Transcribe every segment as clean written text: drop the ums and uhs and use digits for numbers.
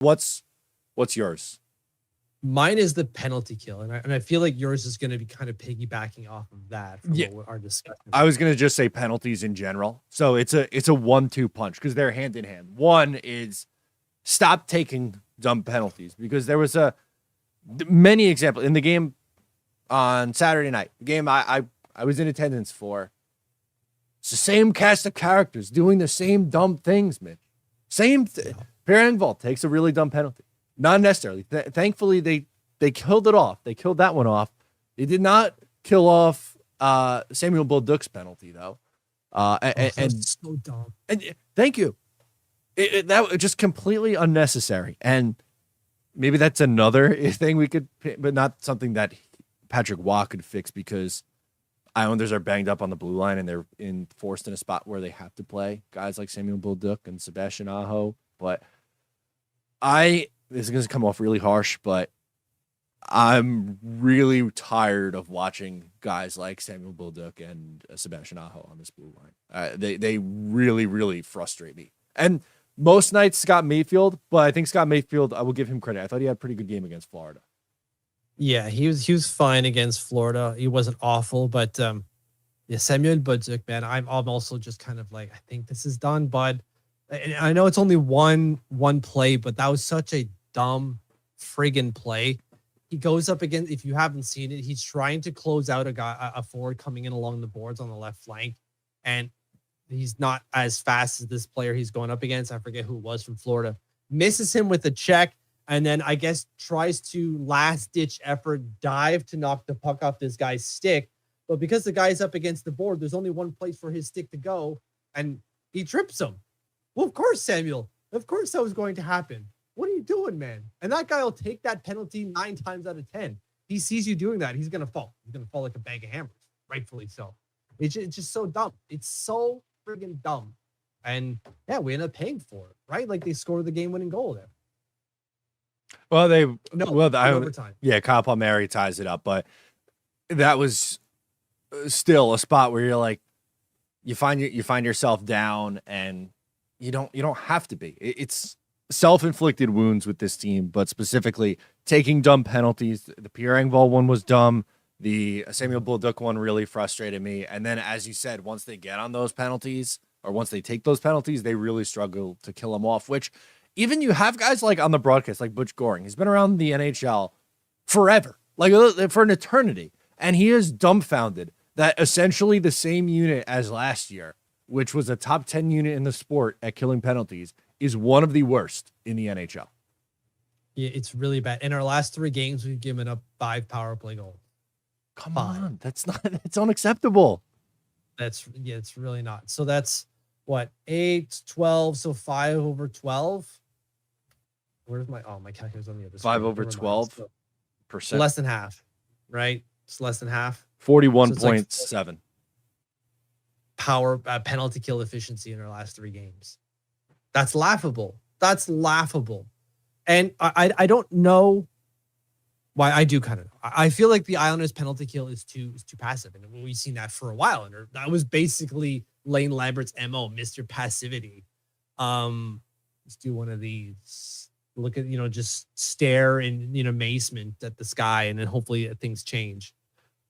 What's yours? Mine is the penalty kill, and I feel like yours is going to be kind of piggybacking off of that from our discussion. I was going to just say penalties in general. So it's a 1-2 punch because they're hand in hand. One is stop taking dumb penalties, because there was many examples in the game on Saturday night. The game I was in attendance for. It's the same cast of characters doing the same dumb things, Mitch. Pierre Engvall takes a really dumb penalty. Not necessarily. Thankfully, they killed it off. They killed that one off. They did not kill off Samuel Bolduc's penalty, though. And so dumb. And thank you. That was just completely unnecessary. And maybe that's another thing we could, but not something that Patrick Waugh could fix, because Islanders are banged up on the blue line and they're forced in a spot where they have to play guys like Samuel Bolduc and Sebastian Aho. But this is going to come off really harsh, but I'm really tired of watching guys like Samuel Bolduc and Sebastian Aho on this blue line. They really, really frustrate me. And most nights Scott Mayfield, but I think Scott Mayfield, I will give him credit. I thought he had a pretty good game against Florida. Yeah, he was fine against Florida. He wasn't awful, but Samuel Bolduc, man, I'm also just kind of like, I think this is done, bud. And I know it's only one play, but that was such a dumb friggin' play. He goes up against, if you haven't seen it, he's trying to close out a forward coming in along the boards on the left flank, and he's not as fast as this player he's going up against. I forget who it was from Florida. Misses him with a check, and then I guess tries to last-ditch effort dive to knock the puck off this guy's stick. But because the guy's up against the board, there's only one place for his stick to go, and he trips him. Well, of course, Samuel. Of course that was going to happen. What are you doing, man? And that guy will take that penalty 9 times out of 10. He sees you doing that, he's going to fall. He's going to fall like a bag of hammers, rightfully so. It's just so dumb. It's so friggin' dumb. And, yeah, we end up paying for it, right? Like, they scored the game-winning goal there. Well, overtime. Yeah, Kyle Palmieri ties it up, but that was still a spot where you're like, you find yourself down, and you don't have to be. It's self-inflicted wounds with this team, but specifically taking dumb penalties. The Pierre Engvall one was dumb. The Samuel Bolduc one really frustrated me. And then, as you said, once they get on those penalties, or once they take those penalties, they really struggle to kill them off, which even you have guys like on the broadcast, like Butch Goring. He's been around the NHL forever, like for an eternity. And he is dumbfounded that essentially the same unit as last year, which was a top 10 unit in the sport at killing penalties, is one of the worst in the NHL. Yeah, it's really bad. In our last 3 games, we've given up 5 power play goals. Come on, that's unacceptable. It's really not. So that's what, 8, 12, so 5 over 12. Where's my calculator's on the other side. 5 over 12%. Less than half, right? It's less than half. 41.7. Like power penalty kill efficiency in our last 3 games. That's laughable. And I don't know why. I do kind of know. I feel like the Islanders penalty kill is too passive. And we've seen that for a while. And that was basically Lane Lambert's MO, Mr. Passivity. Let's do one of these. Look at, just stare in amazement at the sky, and then hopefully things change.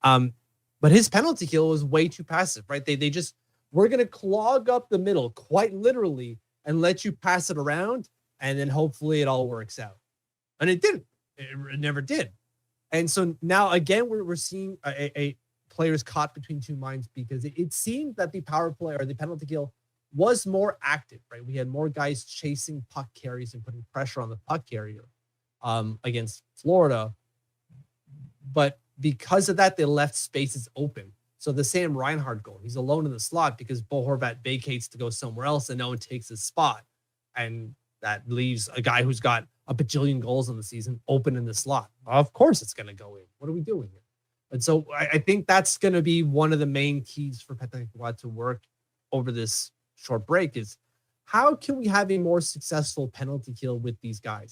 But his penalty kill was way too passive, right? They just, we're going to clog up the middle, quite literally, and let you pass it around, and then hopefully it all works out. And it didn't. It never did. And so now, again, we're seeing a players caught between two minds, because it seemed that the power play or the penalty kill was more active, right? We had more guys chasing puck carries and putting pressure on the puck carrier against Florida. But because of that, they left spaces open. So the Sam Reinhart goal, he's alone in the slot because Bo Horvat vacates to go somewhere else, and no one takes his spot. And that leaves a guy who's got a bajillion goals in the season open in the slot. Of course it's going to go in. What are we doing here? And so I think that's going to be one of the main keys for Patrick Roy to work over this short break, is how can we have a more successful penalty kill with these guys?